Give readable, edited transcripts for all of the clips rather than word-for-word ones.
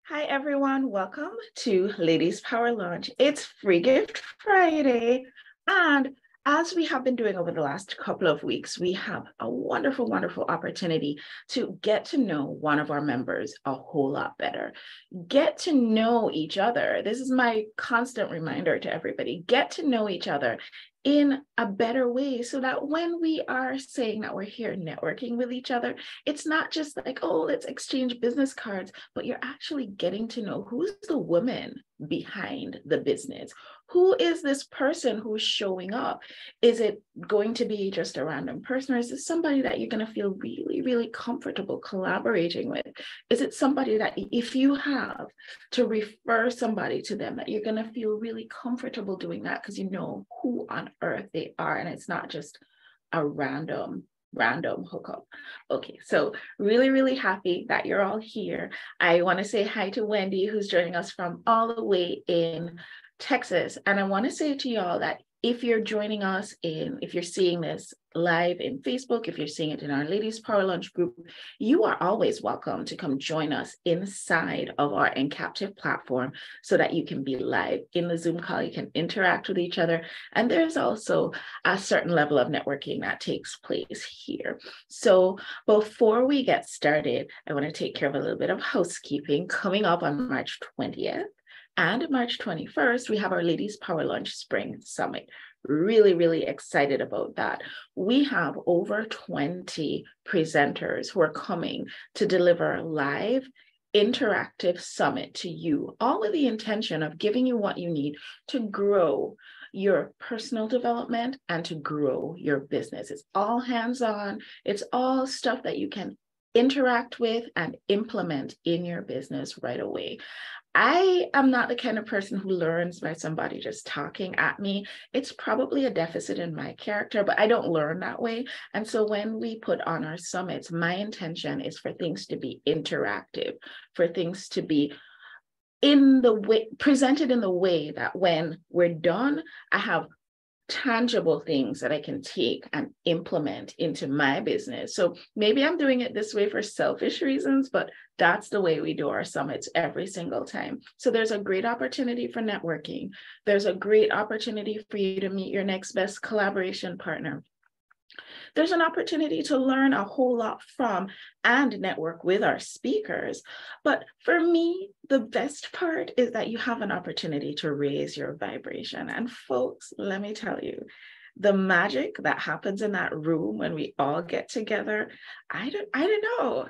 Hi, everyone. Welcome to Ladies Power Lunch. It's Free Gift Friday. And as we have been doing over the last couple of weeks, we have a wonderful, wonderful opportunity to get to know one of our members a whole lot better. Get to know each other. This is my constant reminder to everybody. Get to know each other in a better way so that when we are saying that we're here networking with each other, it's not just like, oh, let's exchange business cards, but you're actually getting to know who's the woman behind the business. Who is this person who's showing up? Is it going to be just a random person, or is it somebody that you're going to feel really, really comfortable collaborating with? Is it somebody that if you have to refer somebody to them, that you're going to feel really comfortable doing that because you know who on earth they are, and it's not just a random hookup. Okay, so really, really happy that you're all here. I want to say hi to Wendy, who's joining us from all the way in Texas. And I want to say to y'all that if you're joining us if you're seeing this live in Facebook, if you're seeing it in our Ladies Power Lunch group, you are always welcome to come join us inside of our Encaptive platform so that you can be live in the Zoom call. You can interact with each other. And there's also a certain level of networking that takes place here. So before we get started, I want to take care of a little bit of housekeeping. Coming up on March 20th, and March 21st, we have our Ladies Power Lunch Spring Summit. Really, really excited about that. We have over 20 presenters who are coming to deliver a live interactive summit to you, all with the intention of giving you what you need to grow your personal development and to grow your business. It's all hands-on. It's all stuff that you can interact with and implement in your business right away. I am not the kind of person who learns by somebody just talking at me. It's probably a deficit in my character, but I don't learn that way. And so when we put on our summits, my intention is for things to be interactive, for things to be presented in the way that when we're done, I have tangible things that I can take and implement into my business. So maybe I'm doing it this way for selfish reasons, but that's the way we do our summits every single time. So there's a great opportunity for networking. There's a great opportunity for you to meet your next best collaboration partner. There's an opportunity to learn a whole lot from and network with our speakers. But for me, the best part is that you have an opportunity to raise your vibration. And folks, let me tell you, the magic that happens in that room when we all get together, I don't know.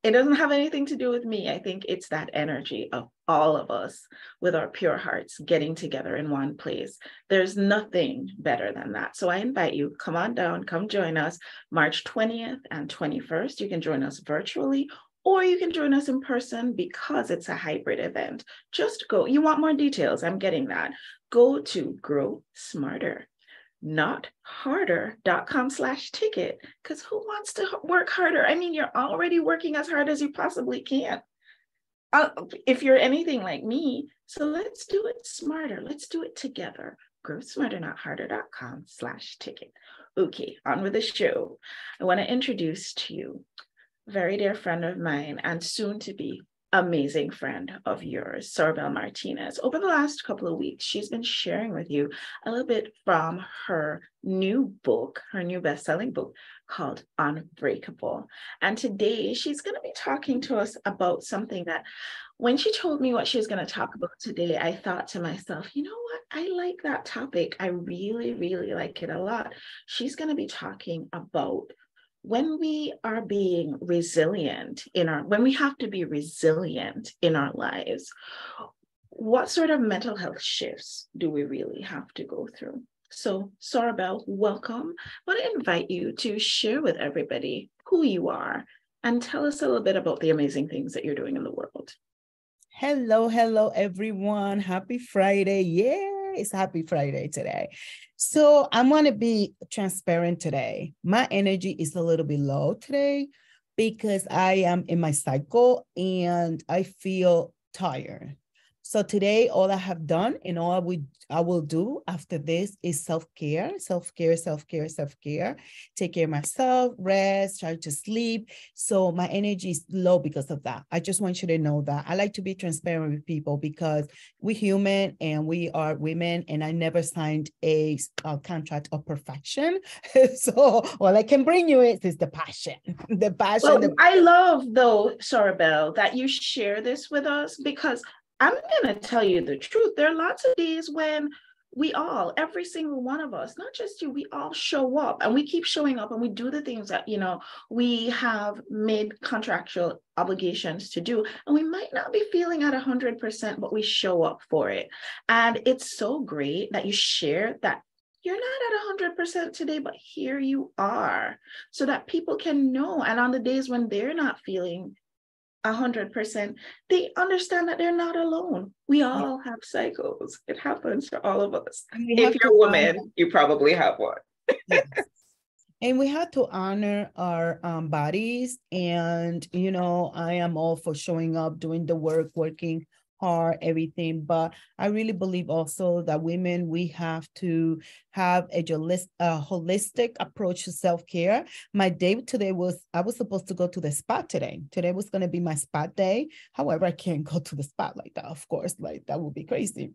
It doesn't have anything to do with me. I think it's that energy of all of us with our pure hearts getting together in one place. There's nothing better than that. So I invite you, come on down, come join us March 20th and 21st. You can join us virtually, or you can join us in person because it's a hybrid event. Just go. You want more details? I'm getting that. Go to Grow Smarter, not harder.com/ticket, because who wants to work harder? I mean, you're already working as hard as you possibly can. If you're anything like me, so let's do it smarter. Let's do it together. Grow Smarter, not harder.com/ticket. Okay, on with the show. I want to introduce to you a very dear friend of mine and soon to be amazing friend of yours, Soribel Martinez. Over the last couple of weeks, she's been sharing with you a little bit from her new book, her new best-selling book called Unbreakable. And today she's going to be talking to us about something that when she told me what she was going to talk about today, I thought to myself, you know what? I like that topic. I really, really like it a lot. She's going to be talking about when we are being resilient when we have to be resilient in our lives, what sort of mental health shifts do we really have to go through? So Soribel, welcome. I want to invite you to share with everybody who you are and tell us a little bit about the amazing things that you're doing in the world. Hello, everyone. Happy Friday. Yeah, it's happy Friday today. So I'm going to be transparent today. My energy is a little bit low today because I am in my cycle and I feel tired. So today, all I have done and all I will do after this is self-care, self-care, self-care, self-care. Take care of myself, rest, try to sleep. So my energy is low because of that. I just want you to know that. I like to be transparent with people because we're human and we are women, and I never signed a contract of perfection. So all I can bring you is the passion, the passion. Well, I love though, Soribel, that you share this with us, because I'm going to tell you the truth. There are lots of days when we all, every single one of us, not just you, we all show up and we keep showing up and we do the things that, we have made contractual obligations to do. And we might not be feeling at 100%, but we show up for it. And it's so great that you share that you're not at 100% today, but here you are, so that people can know. And on the days when they're not feeling 100%, they understand that they're not alone. We all have cycles. It happens for all of us. If you're a woman, you probably have one. Yes. And we have to honor our bodies. And, I am all for showing up, doing the work, working hard, everything. But I really believe also that women, we have to have a holistic approach to self-care. My day today I was supposed to go to the spa today. Today was going to be my spa day. However, I can't go to the spa like that, of course, like that would be crazy.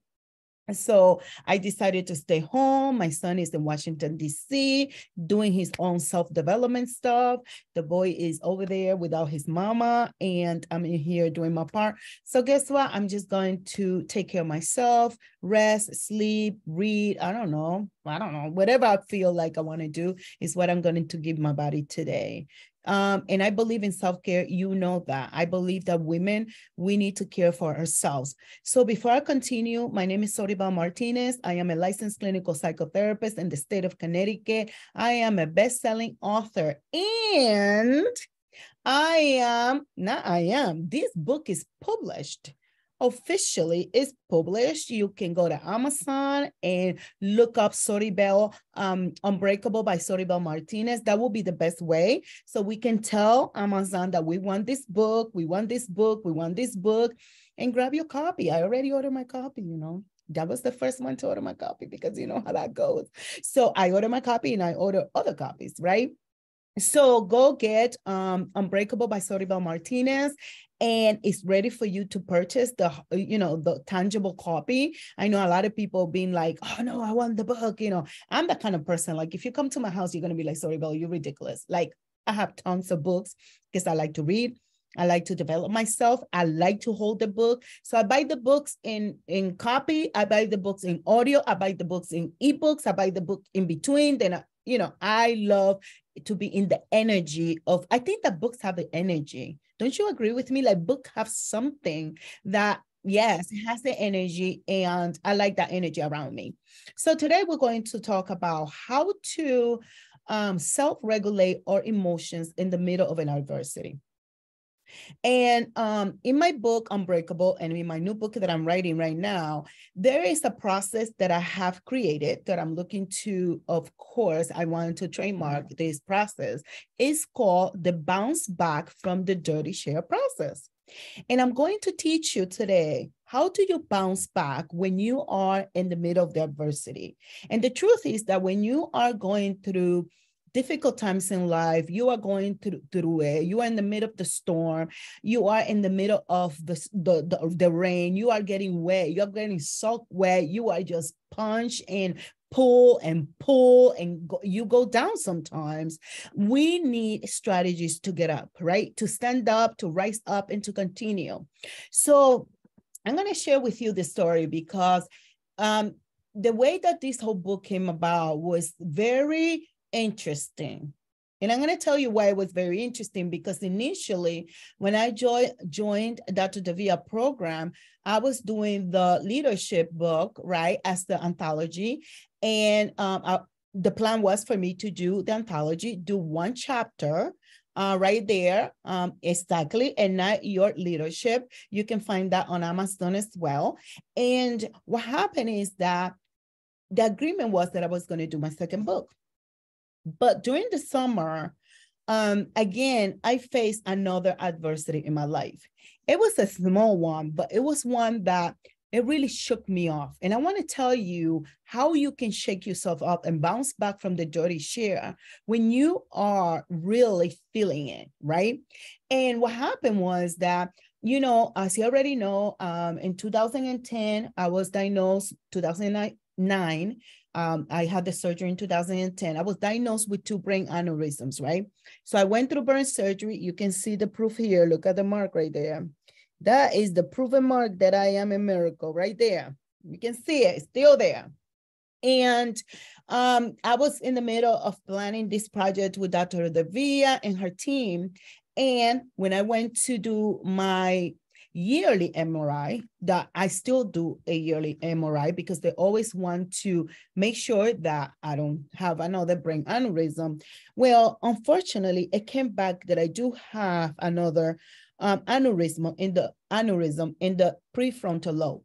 So I decided to stay home. My son is in Washington, D.C., doing his own self-development stuff. The boy is over there without his mama, and I'm in here doing my part. So guess what? I'm just going to take care of myself, rest, sleep, read. I don't know. Whatever I feel like I want to do is what I'm going to give my body today. And I believe in self-care. That. I believe that women, we need to care for ourselves. So before I continue, my name is Soribel Martinez. I am a licensed clinical psychotherapist in the state of Connecticut. I am a best-selling author, and this book is published. Officially is published. You can go to Amazon and look up Soribel, Unbreakable by Soribel Martinez. That will be the best way. So we can tell Amazon that we want this book, we want this book, we want this book, and grab your copy. I already ordered my copy, That was the first one to order my copy because you know how that goes. So I ordered my copy and I order other copies, right? So go get Unbreakable by Soribel Martinez, and it's ready for you to purchase the tangible copy. I know a lot of people being like, oh no, I want the book. I'm the kind of person, like, if you come to my house, you're going to be like, Soribel, you're ridiculous. Like, I have tons of books because I like to read. I like to develop myself. I like to hold the book. So I buy the books in copy. I buy the books in audio. I buy the books in ebooks. I buy the book in between. Then, I love to be in the energy of, I think that books have the energy. Don't you agree with me? Like, book have something that, yes, it has the energy, and I like that energy around me. So today we're going to talk about how to self-regulate our emotions in the middle of an adversity. And in my book, Unbreakable, and in my new book that I'm writing right now, there is a process that I have created that I'm looking to, of course, I wanted to trademark this process. It's called the bounce back from the dirty share process. And I'm going to teach you today, how do you bounce back when you are in the middle of the adversity? And the truth is that when you are going through difficult times in life, you are going through it, you are in the middle of the storm, you are in the middle of the rain, you are getting wet, you are getting soaked wet, you are just punch and pull and you go down sometimes. We need strategies to get up, right? To stand up, to rise up, and to continue. So I'm going to share with you this story because the way that this whole book came about was very interesting. And I'm going to tell you why it was very interesting, because initially when I joined Dr. Davia program, I was doing the leadership book, right, as the anthology. And the plan was for me to do the anthology, do one chapter right there, exactly, and not your leadership. You can find that on Amazon as well. And what happened is that the agreement was that I was going to do my second book. But during the summer, again, I faced another adversity in my life. It was a small one, but it was one that it really shook me off. And I want to tell you how you can shake yourself up and bounce back from the dirty share when you are really feeling it, right? And what happened was that, you know, as you already know, in 2010, I was diagnosed, 2009, I had the surgery in 2010. I was diagnosed with 2 brain aneurysms, right? So I went through burn surgery. You can see the proof here. Look at the mark right there. That is the proven mark that I am a miracle right there. You can see it, it's still there. And I was in the middle of planning this project with Dr. Davia and her team. And when I went to do my yearly MRI, that I still do a yearly MRI because they always want to make sure that I don't have another brain aneurysm. Well, unfortunately, it came back that I do have another aneurysm in the prefrontal lobe.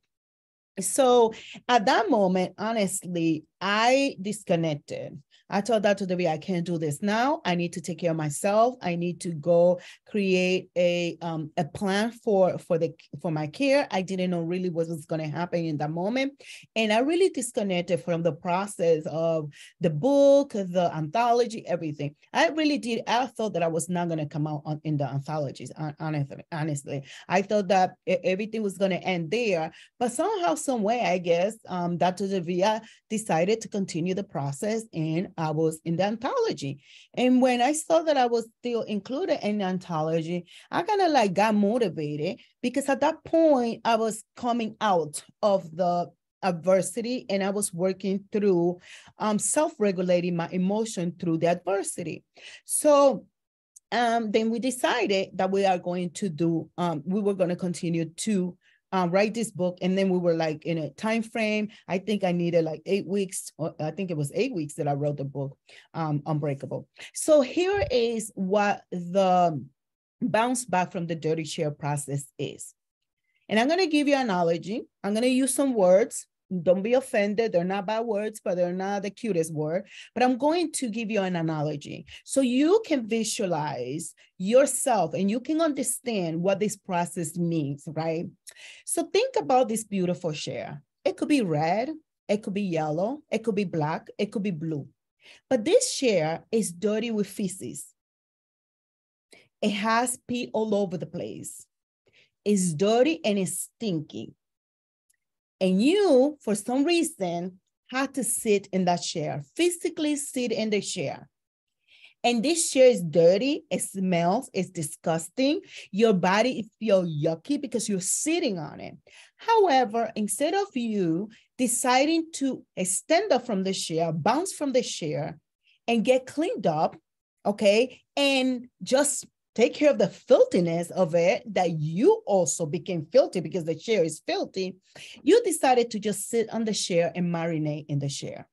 So at that moment, honestly, I disconnected. I told Dr. Davia, I can't do this now. I need to take care of myself. I need to go create a plan for my care. I didn't know really what was going to happen in that moment. And I really disconnected from the process of the book, the anthology, everything. I really did. I thought that I was not going to come out in the anthologies, honestly. I thought that everything was going to end there. But somehow, some way, I guess, Dr. Davia decided to continue the process, and I was in the anthology. And when I saw that I was still included in the anthology, I kind of like got motivated because at that point I was coming out of the adversity and I was working through self-regulating my emotion through the adversity. So then we decided that we are going to do, we were going to continue to write this book. And then we were like in a time frame. I think I needed like 8 weeks, or I think it was 8 weeks that I wrote the book, Unbreakable. So here is what the bounce back from the dirty share process is. And I'm going to give you an analogy. I'm going to use some words. Don't be offended. They're not bad words, but they're not the cutest word. But I'm going to give you an analogy so you can visualize yourself and you can understand what this process means, right? So think about this beautiful share. It could be red, it could be yellow, it could be black, it could be blue. But this share is dirty with feces. It has pee all over the place. It's dirty and it's stinky. And you, for some reason, had to sit in that chair, physically sit in the chair. And this chair is dirty, it smells, it's disgusting. Your body feels yucky because you're sitting on it. However, instead of you deciding to stand up from the chair, bounce from the chair, and get cleaned up, okay, and just take care of the filthiness of it, that you also became filthy because the chair is filthy, you decided to just sit on the chair and marinate in the chair.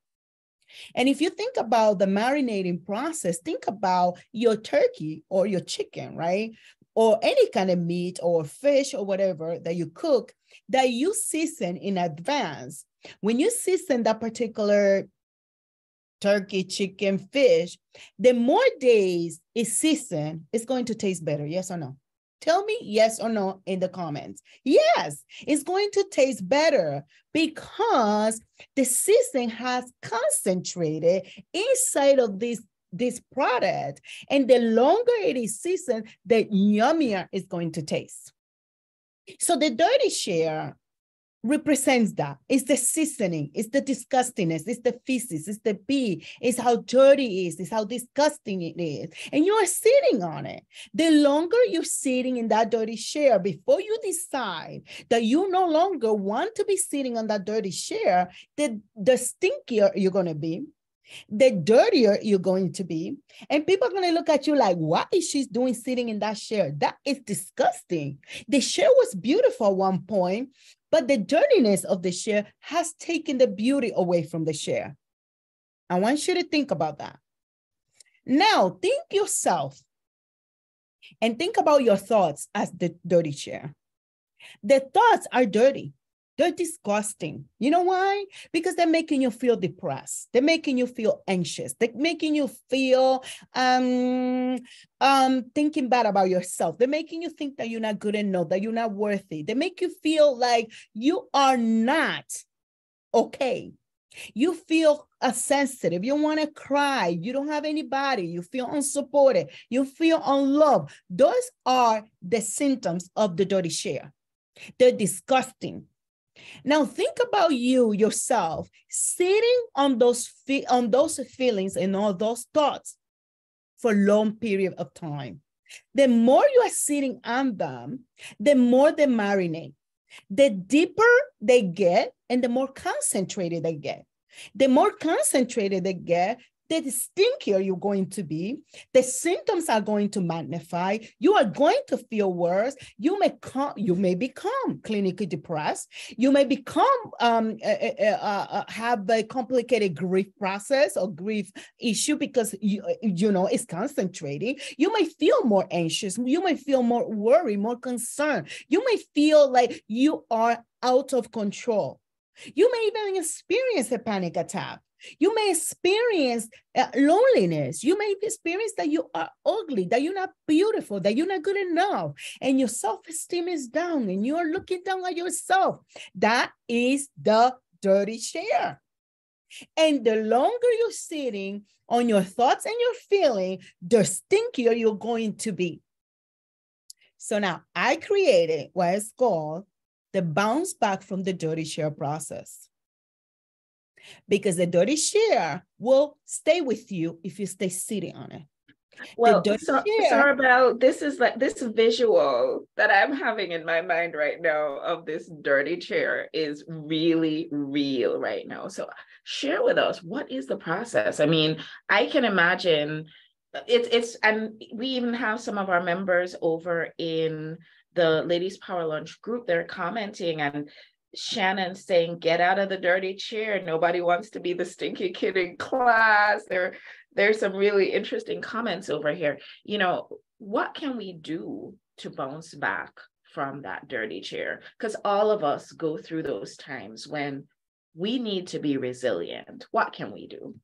And if you think about the marinating process, think about your turkey or your chicken, right? Or any kind of meat or fish or whatever that you cook, that you season in advance. When you season that particular turkey, chicken, fish, the more days it's seasoned, it's going to taste better. Yes or no? Tell me yes or no in the comments. Yes, it's going to taste better because the seasoning has concentrated inside of this product. And the longer it is seasoned, the yummier it's going to taste. So the dirty share represents that. It's the seasoning, it's the disgustingness, it's the feces, it's the pee, it's how dirty it is, it's how disgusting it is. And you are sitting on it. The longer you're sitting in that dirty share, before you decide that you no longer want to be sitting on that dirty share, the stinkier you're going to be, the dirtier you're going to be. And people are going to look at you like, what is she doing sitting in that chair? That is disgusting. The chair was beautiful at one point, but the dirtiness of the chair has taken the beauty away from the chair. I want you to think about that. Now, think yourself and think about your thoughts as the dirty chair. The thoughts are dirty. They're disgusting. You know why? Because they're making you feel depressed. They're making you feel anxious. They're making you feel thinking bad about yourself. They're making you think that you're not good enough, that you're not worthy. They make you feel like you are not okay. You feel sensitive. You want to cry. You don't have anybody. You feel unsupported. You feel unloved. Those are the symptoms of the dirty share. They're disgusting. Now think about you yourself sitting on those feelings and all those thoughts for a long period of time. The more you are sitting on them, the more they marinate. The deeper they get and the more concentrated they get. The more concentrated they get, the stinkier you're going to be. The symptoms are going to magnify. You are going to feel worse. You may become clinically depressed. You may become have a complicated grief process or grief issue because you know it's concentrating. You may feel more anxious. You may feel more worried, more concerned. You may feel like you are out of control. You may even experience a panic attack. You may experience loneliness. You may experience that you are ugly, that you're not beautiful, that you're not good enough, and your self-esteem is down, and you are looking down at yourself. That is the dirty share. And the longer you're sitting on your thoughts and your feeling, the stinkier you're going to be. So now I created what is called the bounce back from the dirty share process. Because the dirty share will stay with you if you stay sitting on it. Well, Soribel, this is like this visual that I'm having in my mind right now of this dirty chair is really real right now. So share with us, what is the process? I mean, I can imagine and we even have some of our members over in the Ladies Power Lunch group. They're commenting, and Shannon saying, get out of the dirty chair. Nobody wants to be the stinky kid in class. There's some really interesting comments over here. You know, what can we do to bounce back from that dirty chair? Because all of us go through those times when we need to be resilient. What can we do?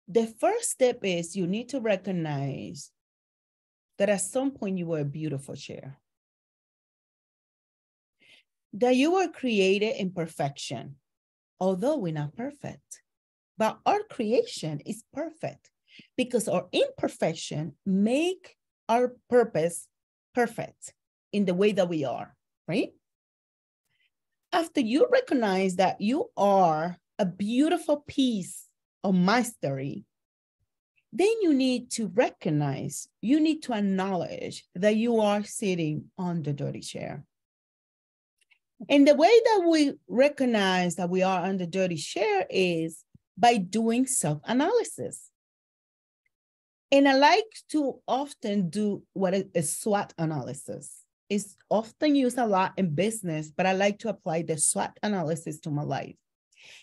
The first step is you need to recognize that at some point you were a beautiful chair. That you were created in perfection, although we're not perfect. But our creation is perfect because our imperfection make our purpose perfect in the way that we are, right? After you recognize that you are a beautiful piece of mastery, then you need to recognize, you need to acknowledge that you are sitting on the dirty chair. And the way that we recognize that we are on the dirty chair is by doing self-analysis. And I like to often do what is a SWOT analysis. It's often used a lot in business, but I like to apply the SWOT analysis to my life.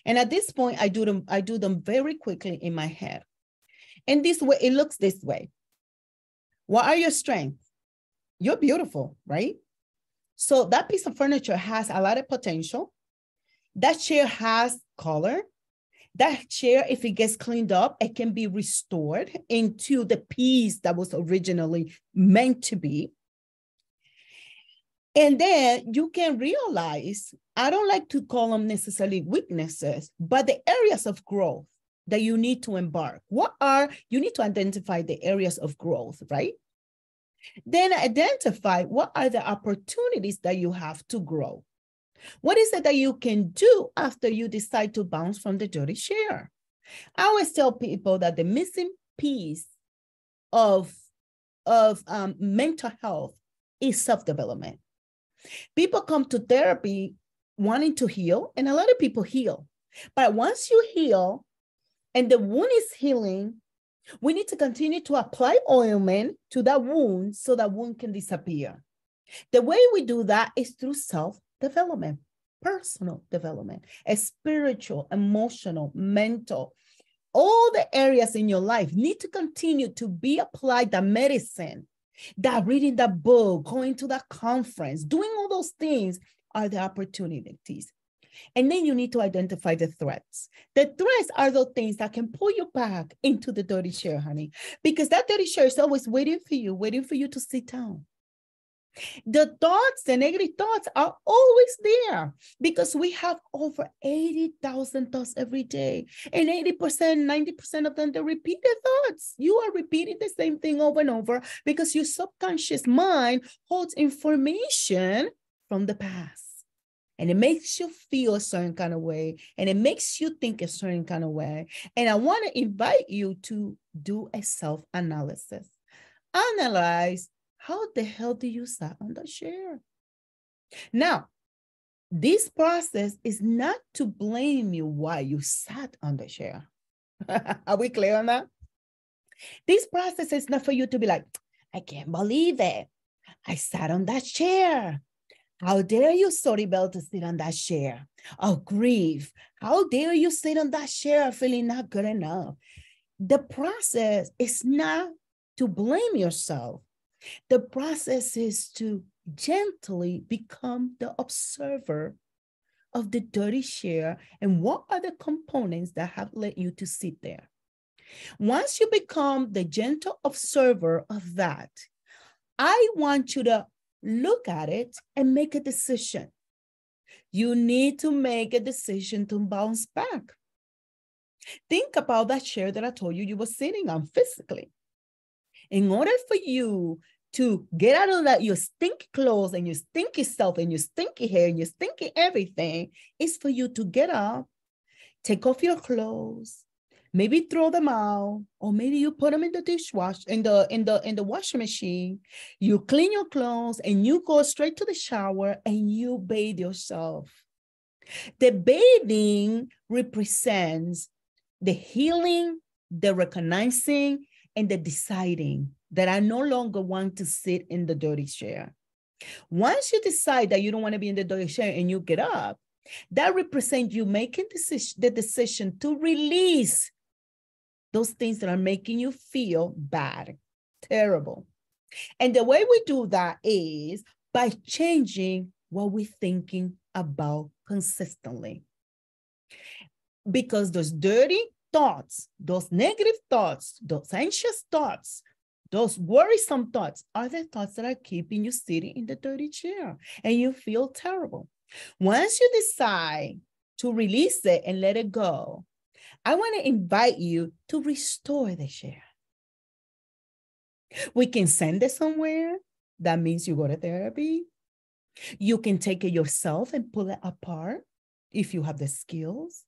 And at this point, I do them very quickly in my head. And this way, it looks this way. What are your strengths? You're beautiful, right? So that piece of furniture has a lot of potential. That chair has color. That chair, if it gets cleaned up, it can be restored into the piece that was originally meant to be. And then you can realize, I don't like to call them necessarily weaknesses, but the areas of growth that you need to embark. You need to identify the areas of growth, right? Then identify what are the opportunities that you have to grow. What is it that you can do after you decide to bounce from the dirty chair? I always tell people that the missing piece of mental health is self-development. People come to therapy wanting to heal, and a lot of people heal. But once you heal and the wound is healing, we need to continue to apply ointment to that wound so that wound can disappear. The way we do that is through self-development, personal development, spiritual, emotional, mental. All the areas in your life need to continue to be applied. The medicine, that reading that book, going to that conference, doing all those things are the opportunities. And then you need to identify the threats. The threats are the things that can pull you back into the dirty chair, honey, because that dirty chair is always waiting for you to sit down. The thoughts, the negative thoughts are always there because we have over 80,000 thoughts every day. And 80%, 90% of them, they're repeated thoughts. You are repeating the same thing over and over because your subconscious mind holds information from the past. And it makes you feel a certain kind of way. And it makes you think a certain kind of way. And I want to invite you to do a self-analysis. Analyze, how the hell do you sit on the chair? Now, this process is not to blame you why you sat on the chair. Are we clear on that? This process is not for you to be like, I can't believe it. I sat on that chair. How dare you, Soribel, to sit on that chair? Oh, grief. How dare you sit on that chair feeling not good enough? The process is not to blame yourself. The process is to gently become the observer of the dirty chair and what are the components that have led you to sit there. Once you become the gentle observer of that, I want you to look at it and make a decision. You need to make a decision to bounce back. Think about that chair that I told you were sitting on physically. In order for you to get out of that, your stinky clothes and your stinky self and your stinky hair and your stinky everything, is for you to get up, take off your clothes, maybe throw them out, or maybe you put them in the dishwasher, in the washing machine. You clean your clothes and you go straight to the shower and you bathe yourself. The bathing represents the healing, the recognizing, and the deciding that I no longer want to sit in the dirty chair. Once you decide that you don't want to be in the dirty chair and you get up, that represents you making the decision to release those things that are making you feel bad, terrible. And the way we do that is by changing what we're thinking about consistently. Because those dirty thoughts, those negative thoughts, those anxious thoughts, those worrisome thoughts are the thoughts that are keeping you sitting in the dirty chair and you feel terrible. Once you decide to release it and let it go, I want to invite you to restore the chair. We can send it somewhere. That means you go to therapy. You can take it yourself and pull it apart if you have the skills.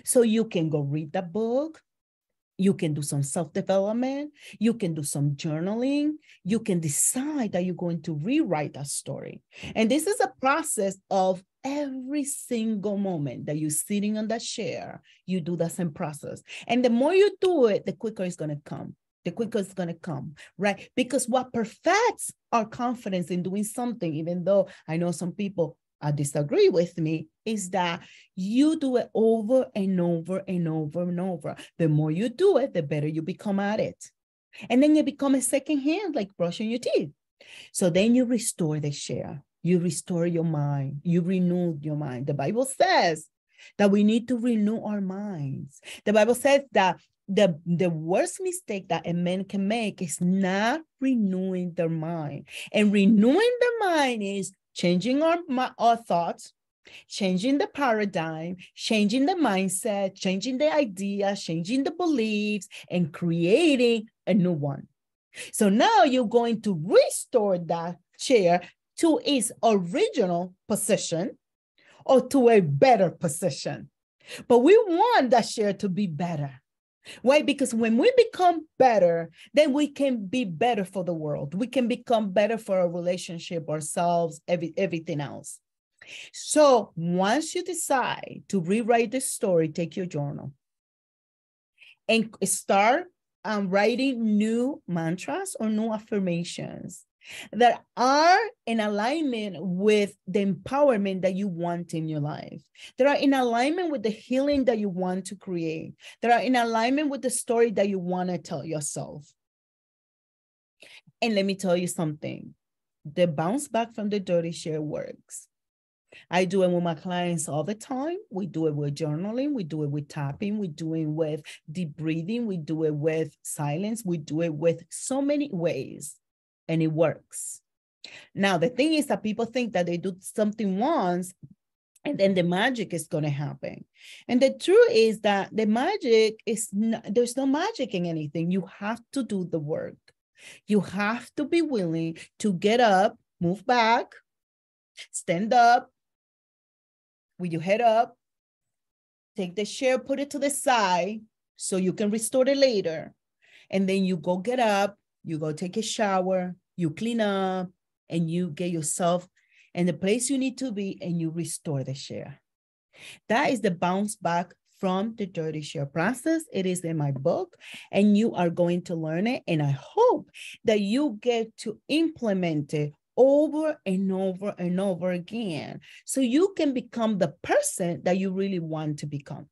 So you can go read the book. You can do some self-development. You can do some journaling. You can decide that you're going to rewrite that story. And this is a process of every single moment that you're sitting on that chair, you do the same process. And the more you do it, the quicker it's going to come. The quicker it's going to come, right? Because what perfects our confidence in doing something, even though I know some people disagree with me, is that you do it over and over and over and over. The more you do it, the better you become at it. And then you become a second hand, like brushing your teeth. So then you restore the chair. You restore your mind. You renew your mind. The Bible says that we need to renew our minds. The Bible says that the worst mistake that a man can make is not renewing their mind. And renewing the mind is changing our thoughts, changing the paradigm, changing the mindset, changing the idea, changing the beliefs, and creating a new one. So now you're going to restore that chair to its original position or to a better position. But we want that chair to be better. Why? Because when we become better, then we can be better for the world. We can become better for our relationship, ourselves, everything else. So once you decide to rewrite the story, take your journal and start writing new mantras or new affirmations that are in alignment with the empowerment that you want in your life, that are in alignment with the healing that you want to create, that are in alignment with the story that you want to tell yourself. And let me tell you something, the bounce back from the dirty chair works. I do it with my clients all the time. We do it with journaling. We do it with tapping. We do it with deep breathing. We do it with silence. We do it with so many ways, and it works. Now, the thing is that people think that they do something once and then the magic is going to happen. And the truth is that the magic is not, there's no magic in anything. You have to do the work. You have to be willing to get up, move back, stand up with your head up, take the chair, put it to the side so you can restore it later. And then you go get up, you go take a shower, you clean up, and you get yourself in the place you need to be, and you restore the chair. That is the bounce back from the dirty chair process. It is in my book, and you are going to learn it. And I hope that you get to implement it over and over and over again, so you can become the person that you really want to become.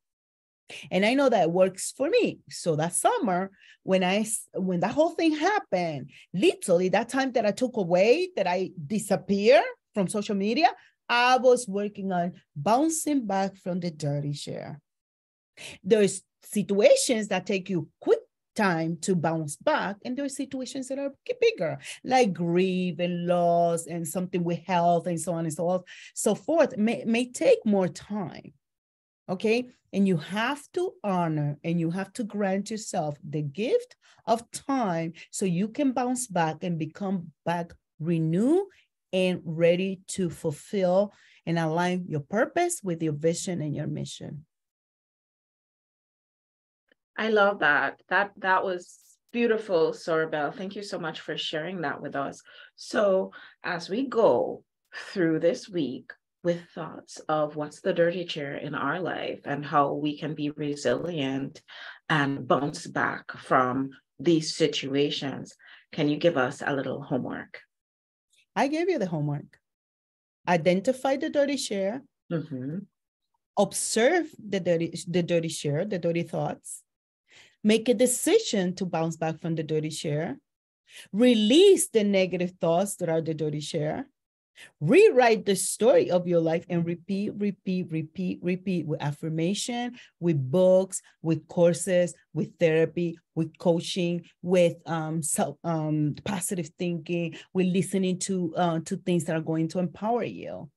And I know that works for me. So that summer, when that whole thing happened, literally that time that I took away, that I disappeared from social media, I was working on bouncing back from the dirty chair. There's situations that take you quick time to bounce back, and there are situations that are bigger, like grief and loss and something with health and so on and so forth, may take more time. Okay, and you have to honor and you have to grant yourself the gift of time so you can bounce back and become back renewed and ready to fulfill and align your purpose with your vision and your mission. I love that. That was beautiful, Soribel. Thank you so much for sharing that with us. So as we go through this week with thoughts of what's the dirty chair in our life and how we can be resilient and bounce back from these situations, can you give us a little homework? I gave you the homework. Identify the dirty chair. Mm-hmm. Observe the dirty chair, the dirty thoughts. Make a decision to bounce back from the dirty chair. Release the negative thoughts that are the dirty chair. Rewrite the story of your life and repeat with affirmation, with books, with courses, with therapy, with coaching, with positive thinking, with listening to things that are going to empower you.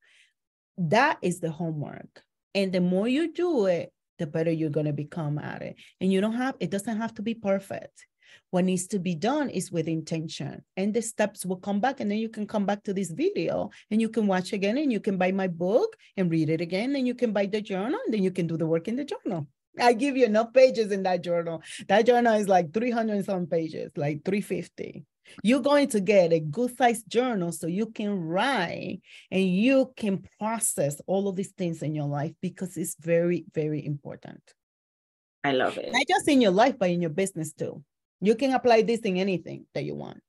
That is the homework. And the more you do it, the better you're going to become at it. And it doesn't have to be perfect. What needs to be done is with intention, and the steps will come back, and then you can come back to this video and you can watch again, and you can buy my book and read it again, and you can buy the journal, and then you can do the work in the journal. I give you enough pages in that journal. That journal is like 300 and some pages, like 350. You're going to get a good sized journal so you can write and you can process all of these things in your life, because it's very, very important. I love it. Not just in your life, but in your business too. You can apply this in anything that you want.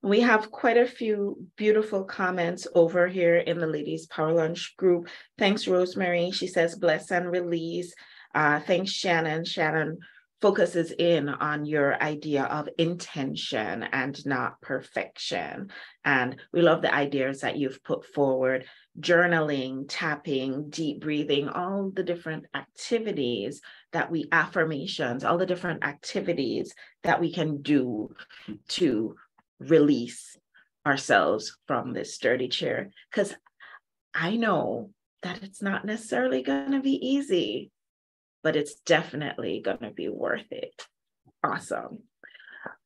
We have quite a few beautiful comments over here in the Ladies Power Lunch group. Thanks, Rosemary. She says, bless and release. Thanks, Shannon. Shannon focuses in on your idea of intention and not perfection. And we love the ideas that you've put forward: journaling, tapping, deep breathing, all the different activities affirmations, all the different activities that we can do to release ourselves from this dirty chair. Because I know that it's not necessarily going to be easy, but it's definitely going to be worth it. Awesome.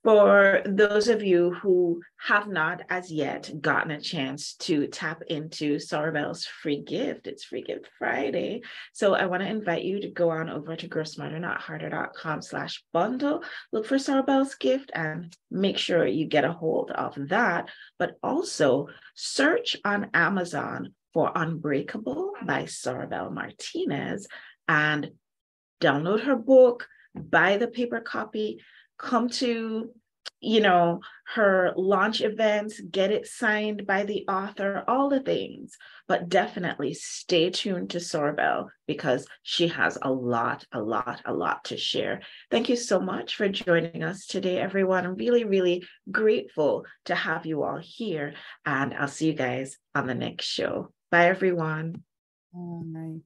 For those of you who have not as yet gotten a chance to tap into Soribel's free gift, it's Free Gift Friday. So I want to invite you to go on over to growsmarternotharder.com/bundle, look for Soribel's gift and make sure you get a hold of that. But also search on Amazon for Unbreakable by Soribel Martinez and download her book, buy the paper copy, come to, her launch events, get it signed by the author, all the things. But definitely stay tuned to Soribel, because she has a lot to share. Thank you so much for joining us today, everyone. I'm really, really grateful to have you all here, and I'll see you guys on the next show. Bye, everyone. Bye.